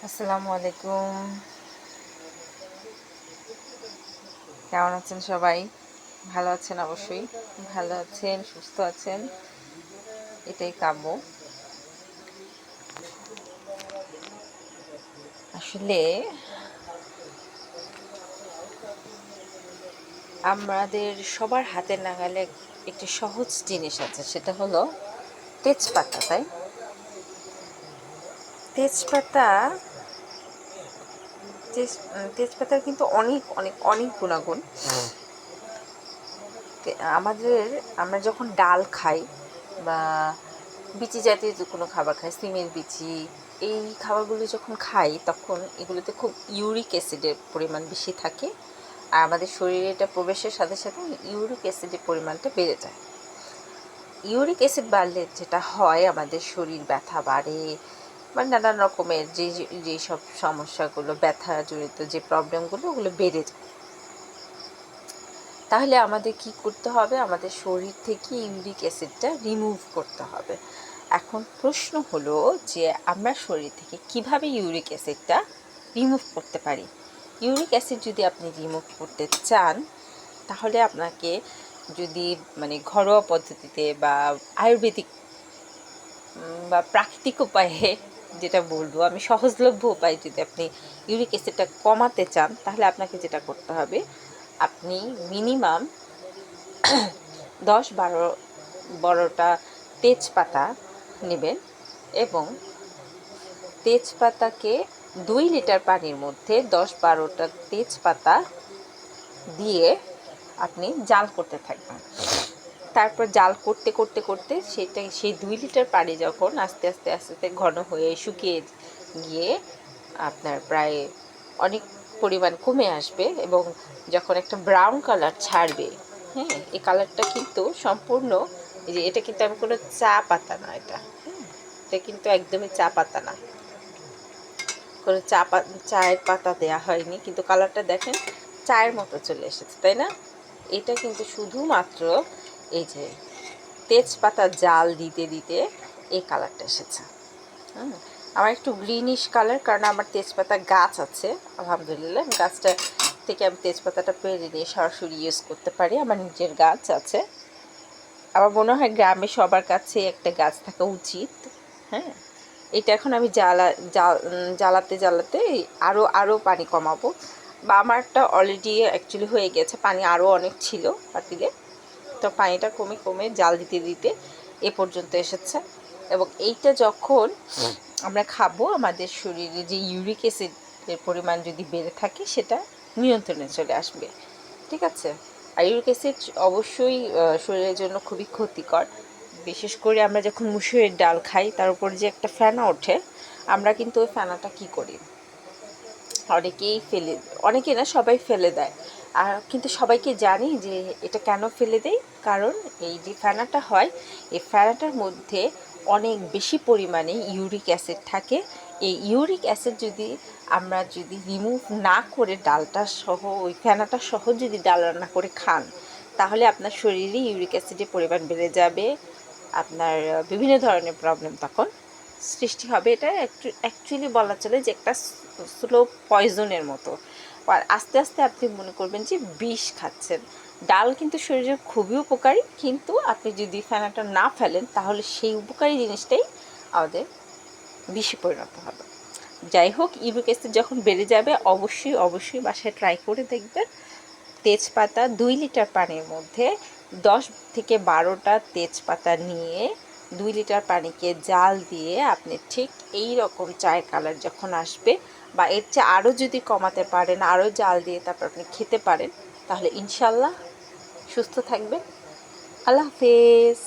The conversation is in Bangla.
আসসালামু আলাইকুম। কেমন আছেন সবাই? ভালো আছেন? অবশ্যই ভালো আছেন, সুস্থ আছেন, এটাই কাম্য। আসলে আমাদের সবার হাতের নাগালে একটি সহজ জিনিস আছে, সেটা হলো তেজপাতা। তাই তেজপাতা তেজপাতার কিন্তু অনেক অনেক অনেক গুণাগুণ। আমরা যখন ডাল খাই বা বিচি জাতীয় যে কোনো খাবার খাই, সিমের বিচি, এই খাবারগুলো যখন খাই তখন এগুলোতে খুব ইউরিক অ্যাসিডের পরিমাণ বেশি থাকে, আর আমাদের শরীরে এটা প্রবেশের সাথে সাথে ইউরিক অ্যাসিডের পরিমাণটা বেড়ে যায়। ইউরিক অ্যাসিড বাড়লে যেটা হয়, আমাদের শরীর ব্যথা বাড়ে বা নানান রকমের যেই সব সমস্যাগুলো, ব্যথা জড়িত যে প্রবলেমগুলো, ওগুলো বেড়ে যায়। তাহলে আমাদের কি করতে হবে? আমাদের শরীর থেকে ইউরিক অ্যাসিডটা রিমুভ করতে হবে। এখন প্রশ্ন হলো যে আমরা শরীর থেকে কিভাবে ইউরিক অ্যাসিডটা রিমুভ করতে পারি। ইউরিক অ্যাসিড যদি আপনি রিমুভ করতে চান, তাহলে আপনাকে যদি ঘরোয়া পদ্ধতিতে বা আয়ুর্বেদিক বা প্রাকৃতিক উপায়ে, যেটা বলবো আমি, সহজলভ্য উপায়ে যদি আপনি ইউরিক অ্যাসিডটা কমাতে চান, তাহলে আপনাকে যেটা করতে হবে, আপনি মিনিমাম 10-12টা তেজপাতা নেবেন এবং তেজপাতাকে 2 লিটার পানির মধ্যে 10-12টা তেজপাতা দিয়ে আপনি জাল করতে থাকবেন। তারপর জাল করতে করতে করতে সেই 2 লিটার পানি যখন আস্তে আস্তে আস্তে আস্তে ঘন হয়ে শুকিয়ে গিয়ে আপনার প্রায় অনেক পরিমাণ কমে আসবে এবং যখন একটা ব্রাউন কালার ছাড়বে, হ্যাঁ, এই কালারটা কিন্তু সম্পূর্ণ, যে এটা কিন্তু আমি কোনো চা পাতা না, এটা কিন্তু একদমই চা পাতা না, কোনো চায়ের পাতা দেয়া হয়নি, কিন্তু কালারটা দেখেন চায়ের মতো চলে এসেছে, তাই না? এটা কিন্তু শুধুমাত্র এই যে তেজপাতা জাল দিতে দিতে এই কালারটা এসেছে। আমার একটু গ্রিনিশ কালার, কারণ আমার তেজপাতা গাছ আছে, আলহামদুলিল্লাহ। গাছটা থেকে আমি তেজপাতাটা পেরে নিয়ে সরাসরি ইউজ করতে পারি, আমার নিজের গাছ আছে। আমার মনে হয় গ্রামে সবার কাছে একটা গাছ থাকা উচিত। হ্যাঁ, এটা এখন আমি জ্বালাতে জ্বালাতে আরও পানি কমাবো, বা আমারটা অলরেডি অ্যাকচুয়ালি হয়ে গেছে, পানি আরও অনেক ছিল পাতিলে, তো পানিটা কমে কমে জাল দিতে দিতে এ পর্যন্ত এসেছে। এবং এইটা যখন আমরা খাবো, আমাদের শরীরে যে ইউরিক অ্যাসিডের পরিমাণ যদি বেড়ে থাকে, সেটা নিয়ন্ত্রণে চলে আসবে। ঠিক আছে? আর ইউরিক অ্যাসিড অবশ্যই শরীরের জন্য খুবই ক্ষতিকর। বিশেষ করে আমরা যখন মুসুরির ডাল খাই, তার উপর যে একটা ফেনা ওঠে, আমরা কিন্তু ওই ফেনাটা কী করি, অনেকে না, সবাই ফেলে দেয়। আর কিন্তু সবাইকে জানি যে এটা কেন ফেলে দেয়, কারণ এই যে ফেনাটা হয়, এই ফেনাটার মধ্যে অনেক বেশি পরিমাণে ইউরিক অ্যাসিড থাকে। এই ইউরিক অ্যাসিড আমরা যদি রিমুভ না করে ডালটা সহ, ওই ফেনাটা সহ যদি ডাল রান্না করে খান, তাহলে আপনার শরীরে ইউরিক অ্যাসিডের পরিমাণ বেড়ে যাবে, আপনার বিভিন্ন ধরনের প্রবলেম তখন সৃষ্টি হবে। এটা অ্যাকচুয়ালি বলা চলে যে একটা স্লো পয়জনের মতো, আর আস্তে আস্তে আপনি মনে করবেন যে বিষ খাচ্ছেন। ডাল কিন্তু শরীরের খুবই উপকারী, কিন্তু আপনি যদি ফেনাটা না ফেলেন, তাহলে সেই উপকারী জিনিসটাই আমাদের বিষে পরিণত হবে। যাই হোক, ইউরিক অ্যাসিড যখন বেড়ে যাবে, অবশ্যই অবশ্যই বাসায় ট্রাই করে দেখবেন। তেজপাতা 2 লিটার পানির মধ্যে 10-12টা তেজপাতা নিয়ে 2 লিটার পানিকে জাল দিয়ে আপনি ঠিক এই রকম চায়ের কালার যখন আসবে, বা এর চেয়ে আরও যদি কমাতে পারেন, আরও জাল দিয়ে তারপর আপনি খেতে পারেন, তাহলে ইনশাল্লাহ সুস্থ থাকবেন। আল্লাহ হাফেজ।